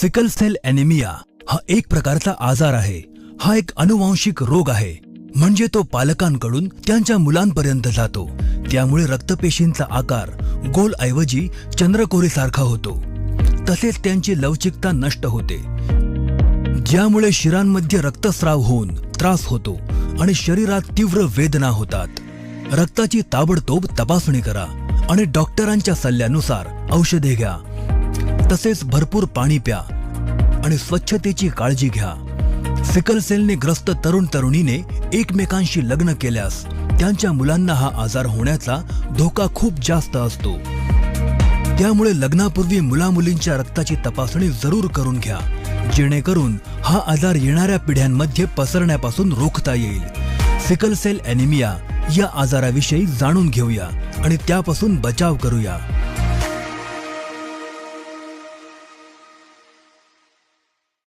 Sickle sale anaemia हा एक प्रकारचा आजार आहे. हा एक अनुवांशिक रोग आहे, म्हणजे तो पालकांकडून त्यांच्या मुलांपर्यंत जातो. त्यामुळे रक्तपेशींचा आकार गोल ऐवजी चंद्रकोरीसारखा होतो. तसेच त्यांची लवचिकता नष्ट होते, ज्यामुळे शिरांमध्ये रक्तस्राव होऊन त्रास होतो आणि शरीरात तीव्र वेदना होतात. रक्ताची ताबडतोब तपासणी करा आणि डॉक्टरांच्या सल्ल्यानुसार औषधे घ्या. तसेच भरपूर पाणी प्या आणि स्वच्छतेची काळजी घ्या. सिकल सेलने ग्रस्त तरुण तरुणीने एकमेकांशी लग्न केल्यास त्यांच्या मुलांना हा आजार होण्याचा धोका खूप जास्त असतो. त्यामुळे लग्नापूर्वी मुलामुलींच्या रक्ताची तपासणी जरूर करून घ्या, जेणेकरून हा आजार येणाऱ्या पिढ्यांमध्ये पसरण्यापासून रोखता येईल. सिकल सेल ॲनिमिया या आजाराविषयी जाणून घेऊया आणि त्यापासून बचाव करूया.